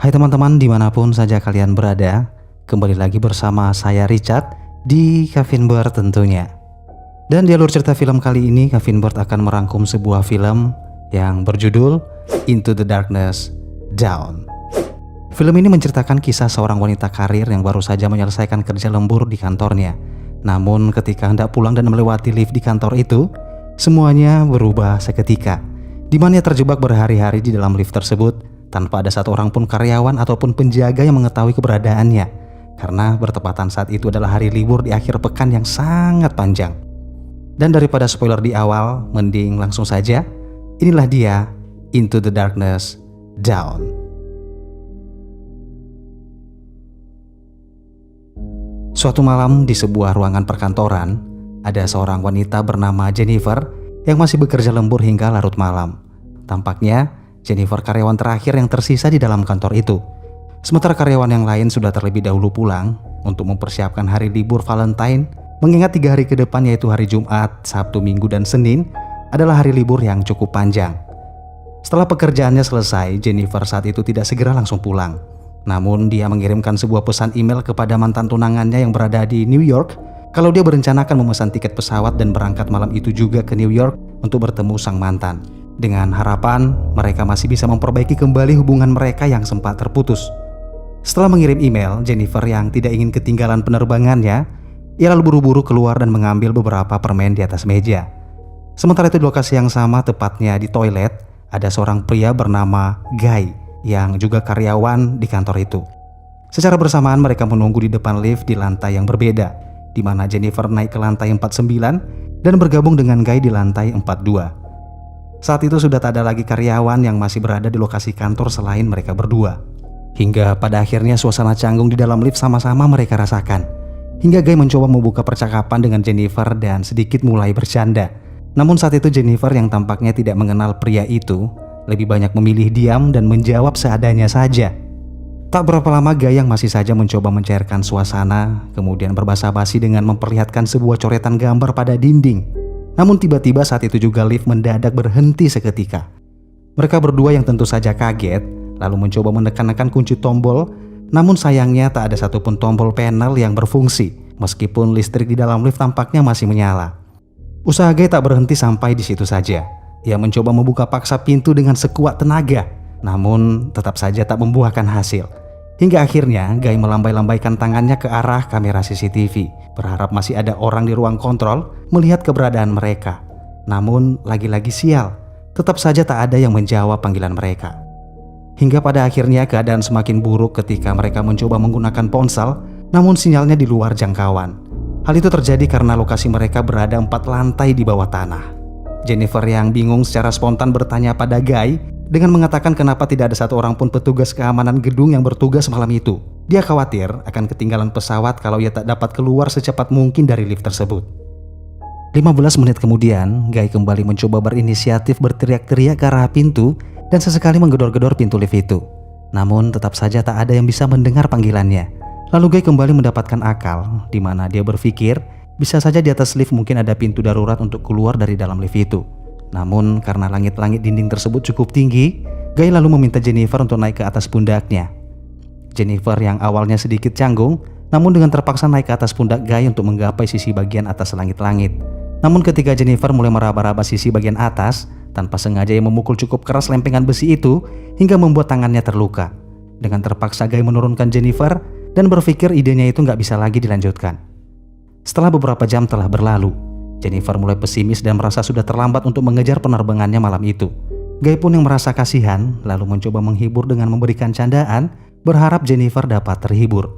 Hai teman-teman, dimanapun saja kalian berada, kembali lagi bersama saya Richard di Kevin Bird tentunya. Dan di alur cerita film kali ini, Kevin Bird akan merangkum sebuah film yang berjudul Into the Darkness Down. Film ini menceritakan kisah seorang wanita karir yang baru saja menyelesaikan kerja lembur di kantornya. Namun ketika hendak pulang dan melewati lift di kantor itu, semuanya berubah seketika, di mana ia terjebak berhari-hari di dalam lift tersebut tanpa ada satu orang pun karyawan ataupun penjaga yang mengetahui keberadaannya, karena bertepatan saat itu adalah hari libur di akhir pekan yang sangat panjang. Dan daripada spoiler di awal, mending langsung saja. Inilah dia, Into the Darkness Down. Suatu malam di sebuah ruangan perkantoran, ada seorang wanita bernama Jennifer yang masih bekerja lembur hingga larut malam. Tampaknya Jennifer karyawan terakhir yang tersisa di dalam kantor itu. Sementara karyawan yang lain sudah terlebih dahulu pulang untuk mempersiapkan hari libur Valentine, mengingat 3 hari ke depan yaitu hari Jumat, Sabtu, Minggu, dan Senin adalah hari libur yang cukup panjang. Setelah pekerjaannya selesai, Jennifer saat itu tidak segera langsung pulang. Namun dia mengirimkan sebuah pesan email kepada mantan tunangannya yang berada di New York kalau dia berencanakan memesan tiket pesawat dan berangkat malam itu juga ke New York untuk bertemu sang mantan, dengan harapan mereka masih bisa memperbaiki kembali hubungan mereka yang sempat terputus. Setelah mengirim email, Jennifer yang tidak ingin ketinggalan penerbangannya, ia lalu buru-buru keluar dan mengambil beberapa permen di atas meja. Sementara itu di lokasi yang sama, tepatnya di toilet, ada seorang pria bernama Guy yang juga karyawan di kantor itu. Secara bersamaan mereka menunggu di depan lift di lantai yang berbeda, di mana Jennifer naik ke lantai 49 dan bergabung dengan Guy di lantai 42. Saat itu sudah tak ada lagi karyawan yang masih berada di lokasi kantor selain mereka berdua. Hingga pada akhirnya suasana canggung di dalam lift sama-sama mereka rasakan. Hingga Guy mencoba membuka percakapan dengan Jennifer dan sedikit mulai bercanda. Namun saat itu Jennifer yang tampaknya tidak mengenal pria itu, lebih banyak memilih diam dan menjawab seadanya saja. Tak berapa lama Guy yang masih saja mencoba mencairkan suasana, kemudian berbasa-basi dengan memperlihatkan sebuah coretan gambar pada dinding. Namun tiba-tiba saat itu juga lift mendadak berhenti seketika. Mereka berdua yang tentu saja kaget, lalu mencoba menekan-nekan kunci tombol, namun sayangnya tak ada satupun tombol panel yang berfungsi, meskipun listrik di dalam lift tampaknya masih menyala. Usaha Guy tak berhenti sampai di situ saja. Ia mencoba membuka paksa pintu dengan sekuat tenaga, namun tetap saja tak membuahkan hasil. Hingga akhirnya Guy melambai-lambaikan tangannya ke arah kamera CCTV, berharap masih ada orang di ruang kontrol melihat keberadaan mereka. Namun lagi-lagi sial, tetap saja tak ada yang menjawab panggilan mereka. Hingga pada akhirnya keadaan semakin buruk ketika mereka mencoba menggunakan ponsel, namun sinyalnya di luar jangkauan. Hal itu terjadi karena lokasi mereka berada 4 lantai di bawah tanah. Jennifer yang bingung secara spontan bertanya pada Guy dengan mengatakan kenapa tidak ada satu orang pun petugas keamanan gedung yang bertugas malam itu. Dia khawatir akan ketinggalan pesawat kalau ia tak dapat keluar secepat mungkin dari lift tersebut. 15 menit kemudian, Guy kembali mencoba berinisiatif berteriak-teriak ke arah pintu dan sesekali menggedor-gedor pintu lift itu. Namun tetap saja tak ada yang bisa mendengar panggilannya. Lalu Guy kembali mendapatkan akal, di mana dia berpikir bisa saja di atas lift mungkin ada pintu darurat untuk keluar dari dalam lift itu. Namun karena langit-langit dinding tersebut cukup tinggi, Guy lalu meminta Jennifer untuk naik ke atas pundaknya. Jennifer yang awalnya sedikit canggung, namun dengan terpaksa naik ke atas pundak Guy untuk menggapai sisi bagian atas langit-langit. Namun ketika Jennifer mulai meraba-raba sisi bagian atas, tanpa sengaja ia memukul cukup keras lempengan besi itu hingga membuat tangannya terluka. Dengan terpaksa Guy menurunkan Jennifer dan berpikir idenya itu nggak bisa lagi dilanjutkan. Setelah beberapa jam telah berlalu, Jennifer mulai pesimis dan merasa sudah terlambat untuk mengejar penerbangannya malam itu. Guy pun yang merasa kasihan lalu mencoba menghibur dengan memberikan candaan, berharap Jennifer dapat terhibur.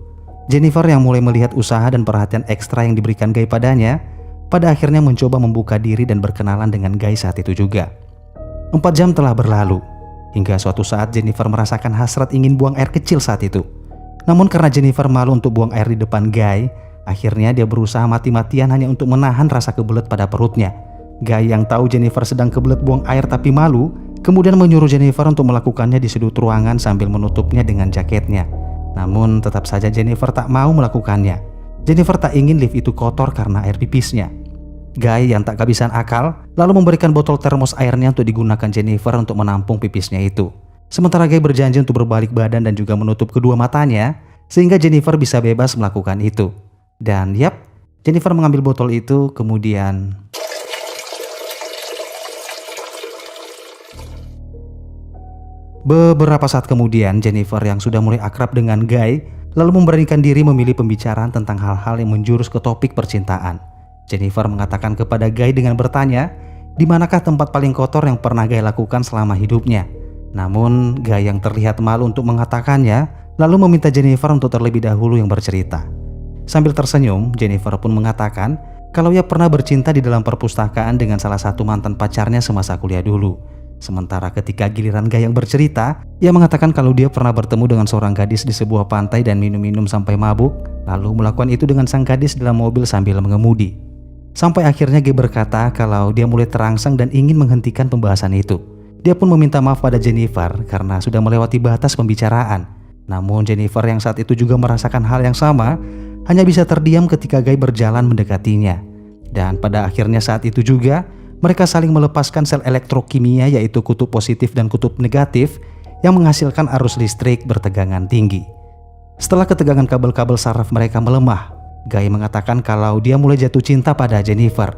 Jennifer yang mulai melihat usaha dan perhatian ekstra yang diberikan Guy padanya, pada akhirnya mencoba membuka diri dan berkenalan dengan Guy saat itu juga. 4 jam telah berlalu, hingga suatu saat Jennifer merasakan hasrat ingin buang air kecil saat itu. Namun karena Jennifer malu untuk buang air di depan Guy, akhirnya dia berusaha mati-matian hanya untuk menahan rasa kebelet pada perutnya. Guy yang tahu Jennifer sedang kebelet buang air tapi malu, kemudian menyuruh Jennifer untuk melakukannya di sudut ruangan sambil menutupnya dengan jaketnya. Namun tetap saja Jennifer tak mau melakukannya. Jennifer tak ingin lift itu kotor karena air pipisnya. Guy yang tak kehabisan akal lalu memberikan botol termos airnya untuk digunakan Jennifer untuk menampung pipisnya itu. Sementara Guy berjanji untuk berbalik badan dan juga menutup kedua matanya, sehingga Jennifer bisa bebas melakukan itu. Dan yap, Jennifer mengambil botol itu, kemudian beberapa saat kemudian Jennifer yang sudah mulai akrab dengan Guy lalu memberanikan diri memilih pembicaraan tentang hal-hal yang menjurus ke topik percintaan. Jennifer mengatakan kepada Guy dengan bertanya, di manakah tempat paling kotor yang pernah Guy lakukan selama hidupnya. Namun Guy yang terlihat malu untuk mengatakannya, lalu meminta Jennifer untuk terlebih dahulu yang bercerita. Sambil tersenyum, Jennifer pun mengatakan kalau ia pernah bercinta di dalam perpustakaan dengan salah satu mantan pacarnya semasa kuliah dulu. Sementara ketika giliran Guy yang bercerita, ia mengatakan kalau dia pernah bertemu dengan seorang gadis di sebuah pantai dan minum-minum sampai mabuk, lalu melakukan itu dengan sang gadis dalam mobil sambil mengemudi. Sampai akhirnya Guy berkata kalau dia mulai terangsang dan ingin menghentikan pembahasan itu. Dia pun meminta maaf pada Jennifer karena sudah melewati batas pembicaraan. Namun Jennifer yang saat itu juga merasakan hal yang sama, hanya bisa terdiam ketika Guy berjalan mendekatinya. Dan pada akhirnya saat itu juga, mereka saling melepaskan sel elektrokimia yaitu kutub positif dan kutub negatif yang menghasilkan arus listrik bertegangan tinggi. Setelah ketegangan kabel-kabel saraf mereka melemah, Guy mengatakan kalau dia mulai jatuh cinta pada Jennifer.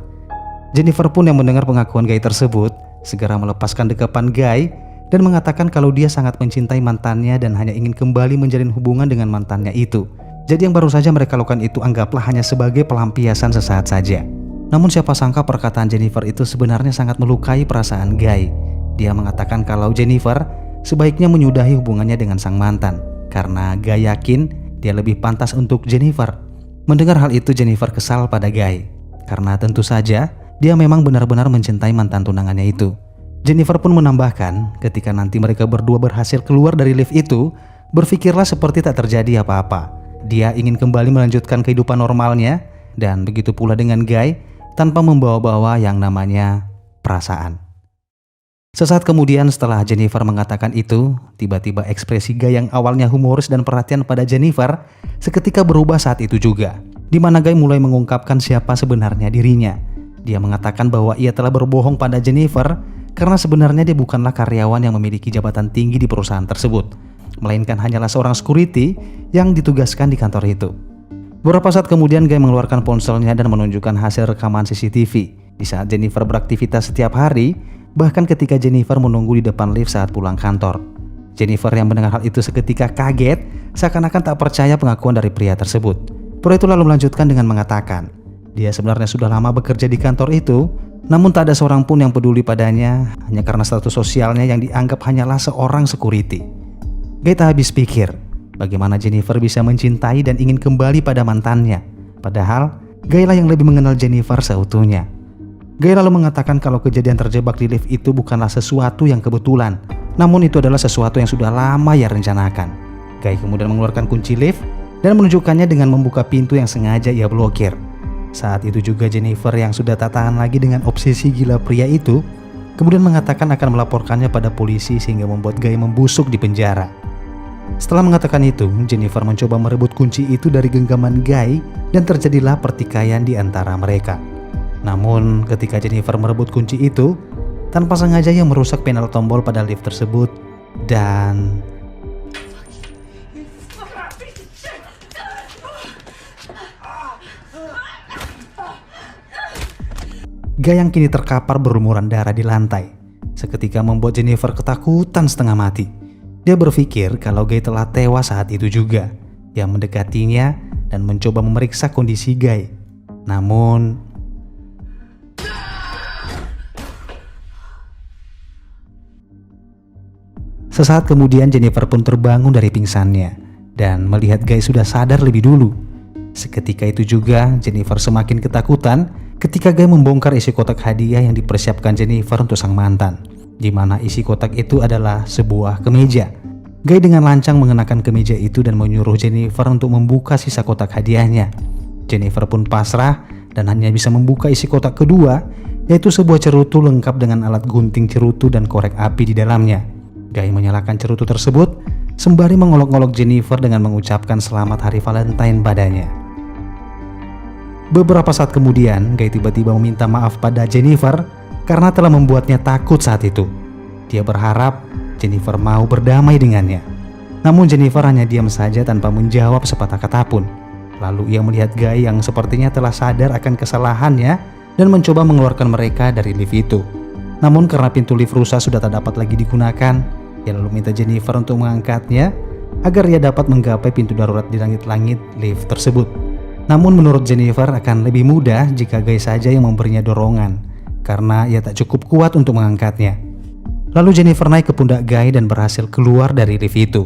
Jennifer pun yang mendengar pengakuan Guy tersebut segera melepaskan dekapan Guy dan mengatakan kalau dia sangat mencintai mantannya dan hanya ingin kembali menjalin hubungan dengan mantannya itu. Jadi yang baru saja mereka lakukan itu anggaplah hanya sebagai pelampiasan sesaat saja. Namun siapa sangka perkataan Jennifer itu sebenarnya sangat melukai perasaan Guy. Dia mengatakan kalau Jennifer sebaiknya menyudahi hubungannya dengan sang mantan karena Guy yakin dia lebih pantas untuk Jennifer. Mendengar hal itu Jennifer kesal pada Guy karena tentu saja dia memang benar-benar mencintai mantan tunangannya itu. Jennifer pun menambahkan ketika nanti mereka berdua berhasil keluar dari lift itu, berpikirlah seperti tak terjadi apa-apa. Dia ingin kembali melanjutkan kehidupan normalnya dan begitu pula dengan Guy tanpa membawa-bawa yang namanya perasaan. Sesaat kemudian setelah Jennifer mengatakan itu, tiba-tiba ekspresi Guy yang awalnya humoris dan perhatian pada Jennifer seketika berubah saat itu juga, di mana Guy mulai mengungkapkan siapa sebenarnya dirinya. Dia mengatakan bahwa ia telah berbohong pada Jennifer karena sebenarnya dia bukanlah karyawan yang memiliki jabatan tinggi di perusahaan tersebut, melainkan hanyalah seorang security yang ditugaskan di kantor itu. Beberapa saat kemudian Guy mengeluarkan ponselnya dan menunjukkan hasil rekaman CCTV di saat Jennifer beraktivitas setiap hari, bahkan ketika Jennifer menunggu di depan lift saat pulang kantor. Jennifer yang mendengar hal itu seketika kaget, seakan-akan tak percaya pengakuan dari pria tersebut. Pria itu lalu melanjutkan dengan mengatakan, dia sebenarnya sudah lama bekerja di kantor itu, namun tak ada seorang pun yang peduli padanya hanya karena status sosialnya yang dianggap hanyalah seorang security. Guy tak habis pikir bagaimana Jennifer bisa mencintai dan ingin kembali pada mantannya. Padahal Guy lah yang lebih mengenal Jennifer seutuhnya. Guy lalu mengatakan kalau kejadian terjebak di lift itu bukanlah sesuatu yang kebetulan, namun itu adalah sesuatu yang sudah lama ia rencanakan. Guy kemudian mengeluarkan kunci lift dan menunjukkannya dengan membuka pintu yang sengaja ia blokir. Saat itu juga Jennifer yang sudah tak tahan lagi dengan obsesi gila pria itu, kemudian mengatakan akan melaporkannya pada polisi sehingga membuat Guy membusuk di penjara. Setelah mengatakan itu, Jennifer mencoba merebut kunci itu dari genggaman Guy dan terjadilah pertikaian di antara mereka. Namun ketika Jennifer merebut kunci itu, tanpa sengaja ia merusak panel tombol pada lift tersebut dan Guy yang kini terkapar berlumuran darah di lantai, seketika membuat Jennifer ketakutan setengah mati. Dia berpikir kalau Guy telah tewas saat itu juga. Dia mendekatinya dan mencoba memeriksa kondisi Guy. Namun sesaat kemudian Jennifer pun terbangun dari pingsannya dan melihat Guy sudah sadar lebih dulu. Seketika itu juga Jennifer semakin ketakutan ketika Guy membongkar isi kotak hadiah yang dipersiapkan Jennifer untuk sang mantan, di mana isi kotak itu adalah sebuah kemeja. Guy dengan lancang mengenakan kemeja itu dan menyuruh Jennifer untuk membuka sisa kotak hadiahnya. Jennifer pun pasrah dan hanya bisa membuka isi kotak kedua, yaitu sebuah cerutu lengkap dengan alat gunting cerutu dan korek api di dalamnya. Guy menyalakan cerutu tersebut sembari mengolok-olok Jennifer dengan mengucapkan selamat hari Valentine padanya. Beberapa saat kemudian, Guy tiba-tiba meminta maaf pada Jennifer karena telah membuatnya takut saat itu. Dia berharap Jennifer mau berdamai dengannya. Namun Jennifer hanya diam saja tanpa menjawab sepatah kata pun. Lalu ia melihat Guy yang sepertinya telah sadar akan kesalahannya dan mencoba mengeluarkan mereka dari lift itu. Namun karena pintu lift rusak sudah tak dapat lagi digunakan, ia lalu minta Jennifer untuk mengangkatnya agar ia dapat menggapai pintu darurat di langit-langit lift tersebut. Namun menurut Jennifer akan lebih mudah jika Guy saja yang memberinya dorongan, karena ia tak cukup kuat untuk mengangkatnya. Lalu Jennifer naik ke pundak Guy dan berhasil keluar dari lift itu.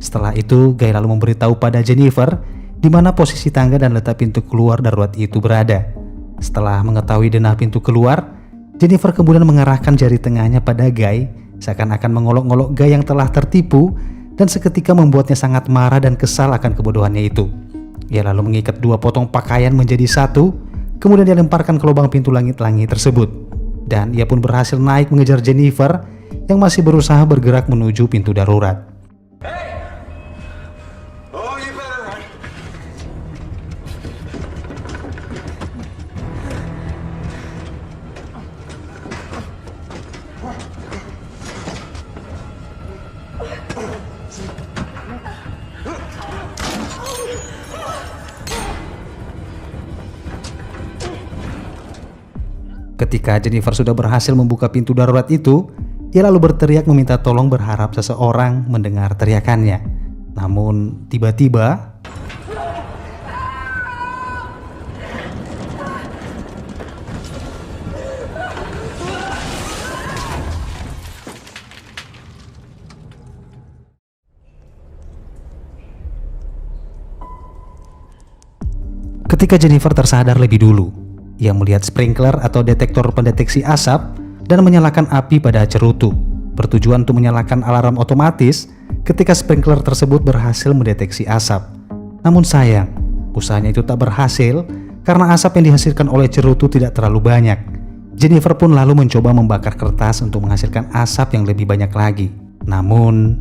Setelah itu Guy lalu memberitahu pada Jennifer di mana posisi tangga dan letak pintu keluar darurat itu berada. Setelah mengetahui denah pintu keluar, Jennifer kemudian mengarahkan jari tengahnya pada Guy, seakan-akan mengolok-ngolok Guy yang telah tertipu, dan seketika membuatnya sangat marah dan kesal akan kebodohannya itu. Ia lalu mengikat dua potong pakaian menjadi satu, kemudian dia lemparkan ke lubang pintu langit-langit tersebut. Dan ia pun berhasil naik mengejar Jennifer yang masih berusaha bergerak menuju pintu darurat. Ketika Jennifer sudah berhasil membuka pintu darurat itu, ia lalu berteriak meminta tolong berharap seseorang mendengar teriakannya. Namun tiba-tiba ketika Jennifer tersadar lebih dulu, ia melihat sprinkler atau detektor pendeteksi asap dan menyalakan api pada cerutu, bertujuan untuk menyalakan alarm otomatis ketika sprinkler tersebut berhasil mendeteksi asap. Namun sayang, usahanya itu tak berhasil karena asap yang dihasilkan oleh cerutu tidak terlalu banyak. Jennifer pun lalu mencoba membakar kertas untuk menghasilkan asap yang lebih banyak lagi. Namun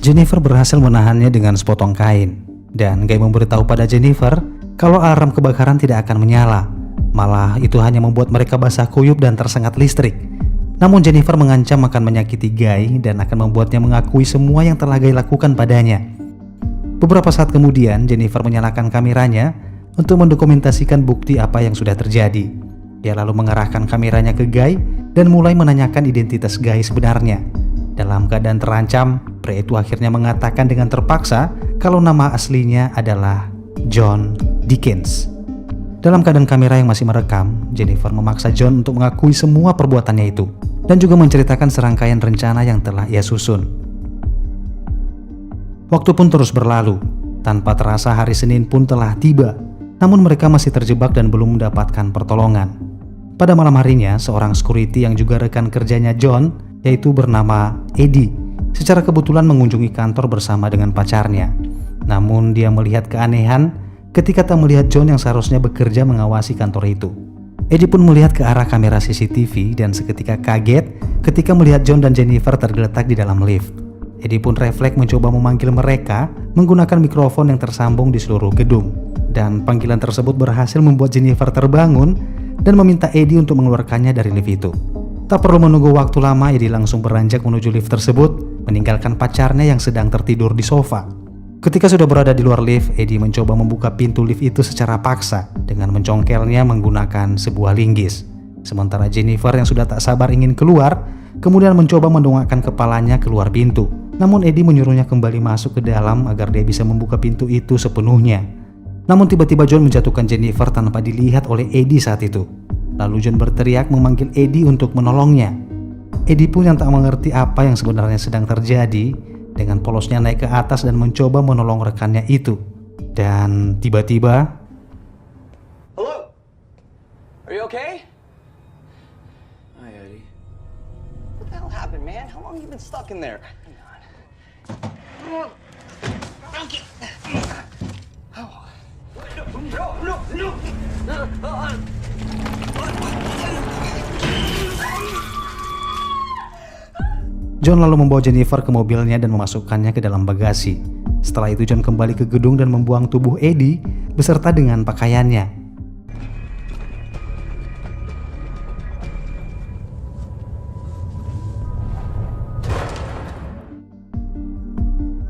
Jennifer berhasil menahannya dengan sepotong kain, dan Guy memberitahu pada Jennifer kalau alarm kebakaran tidak akan menyala. Malah itu hanya membuat mereka basah kuyup dan tersengat listrik. Namun Jennifer mengancam akan menyakiti Guy dan akan membuatnya mengakui semua yang telah Guy lakukan padanya. Beberapa saat kemudian Jennifer menyalakan kameranya untuk mendokumentasikan bukti apa yang sudah terjadi. Dia lalu mengarahkan kameranya ke Guy dan mulai menanyakan identitas Guy sebenarnya. Dalam keadaan terancam, pria itu akhirnya mengatakan dengan terpaksa kalau nama aslinya adalah John Dickens. Dalam keadaan kamera yang masih merekam, Jennifer memaksa John untuk mengakui semua perbuatannya itu dan juga menceritakan serangkaian rencana yang telah ia susun. Waktu pun terus berlalu, tanpa terasa hari Senin pun telah tiba, namun mereka masih terjebak dan belum mendapatkan pertolongan. Pada malam harinya, seorang security yang juga rekan kerjanya John, yaitu bernama Eddie, secara kebetulan mengunjungi kantor bersama dengan pacarnya. Namun dia melihat keanehan ketika tak melihat John yang seharusnya bekerja mengawasi kantor itu. Eddie pun melihat ke arah kamera CCTV dan seketika kaget ketika melihat John dan Jennifer tergeletak di dalam lift. Eddie pun refleks mencoba memanggil mereka menggunakan mikrofon yang tersambung di seluruh gedung. Dan panggilan tersebut berhasil membuat Jennifer terbangun dan meminta Eddie untuk mengeluarkannya dari lift itu. Tak perlu menunggu waktu lama, Eddie langsung beranjak menuju lift tersebut, meninggalkan pacarnya yang sedang tertidur di sofa. Ketika sudah berada di luar lift, Eddie mencoba membuka pintu lift itu secara paksa dengan mencongkelnya menggunakan sebuah linggis. Sementara Jennifer yang sudah tak sabar ingin keluar, kemudian mencoba mendongakkan kepalanya keluar pintu. Namun Eddie menyuruhnya kembali masuk ke dalam agar dia bisa membuka pintu itu sepenuhnya. Namun tiba-tiba John menjatuhkan Jennifer tanpa dilihat oleh Eddie saat itu. Lalu John berteriak memanggil Eddie untuk menolongnya. Eddie pun yang tak mengerti apa yang sebenarnya sedang terjadi, dengan polosnya naik ke atas dan mencoba menolong rekannya itu. Dan tiba-tiba, Hello? Are you okay? Hi, Eddie. What the hell happened, man? How long have you been stuck in there? Hang on. Okay. Oh. No. John lalu membawa Jennifer ke mobilnya dan memasukkannya ke dalam bagasi. Setelah itu John kembali ke gedung dan membuang tubuh Eddie beserta dengan pakaiannya.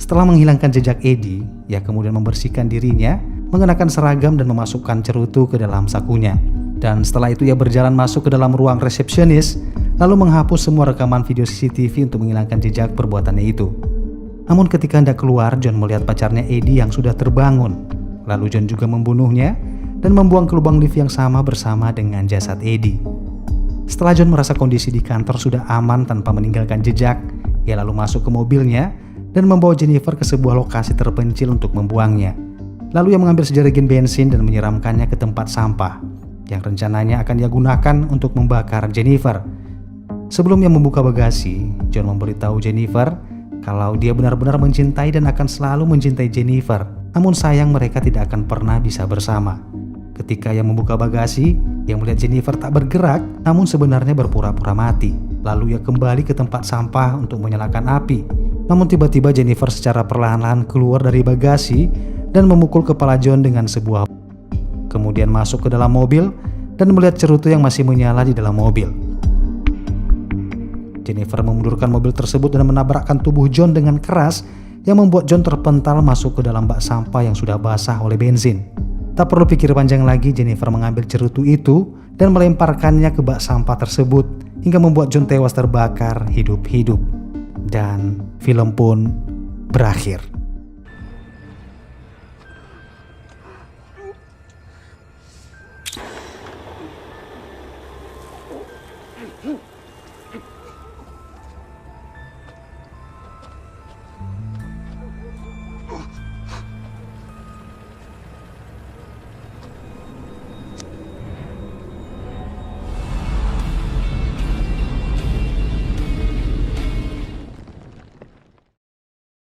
Setelah menghilangkan jejak Eddie, ia kemudian membersihkan dirinya, mengenakan seragam dan memasukkan cerutu ke dalam sakunya. Dan setelah itu ia berjalan masuk ke dalam ruang resepsionis, lalu menghapus semua rekaman video CCTV untuk menghilangkan jejak perbuatannya itu. Namun ketika hendak keluar, John melihat pacarnya Eddie yang sudah terbangun. Lalu John juga membunuhnya dan membuang ke lubang lift yang sama bersama dengan jasad Eddie. Setelah John merasa kondisi di kantor sudah aman tanpa meninggalkan jejak, ia lalu masuk ke mobilnya dan membawa Jennifer ke sebuah lokasi terpencil untuk membuangnya. Lalu ia mengambil sejerigen bensin dan menyiramkannya ke tempat sampah yang rencananya akan ia gunakan untuk membakar Jennifer. Sebelum ia membuka bagasi, John memberitahu Jennifer kalau dia benar-benar mencintai dan akan selalu mencintai Jennifer. Namun sayang mereka tidak akan pernah bisa bersama. Ketika ia membuka bagasi, ia melihat Jennifer tak bergerak namun sebenarnya berpura-pura mati. Lalu ia kembali ke tempat sampah untuk menyalakan api. Namun tiba-tiba Jennifer secara perlahan-lahan keluar dari bagasi dan memukul kepala John dengan sebuah, kemudian masuk ke dalam mobil dan melihat cerutu yang masih menyala di dalam mobil. Jennifer memundurkan mobil tersebut dan menabrakkan tubuh John dengan keras yang membuat John terpental masuk ke dalam bak sampah yang sudah basah oleh bensin. Tak perlu pikir panjang lagi, Jennifer mengambil cerutu itu dan melemparkannya ke bak sampah tersebut hingga membuat John tewas terbakar hidup-hidup. Dan film pun berakhir.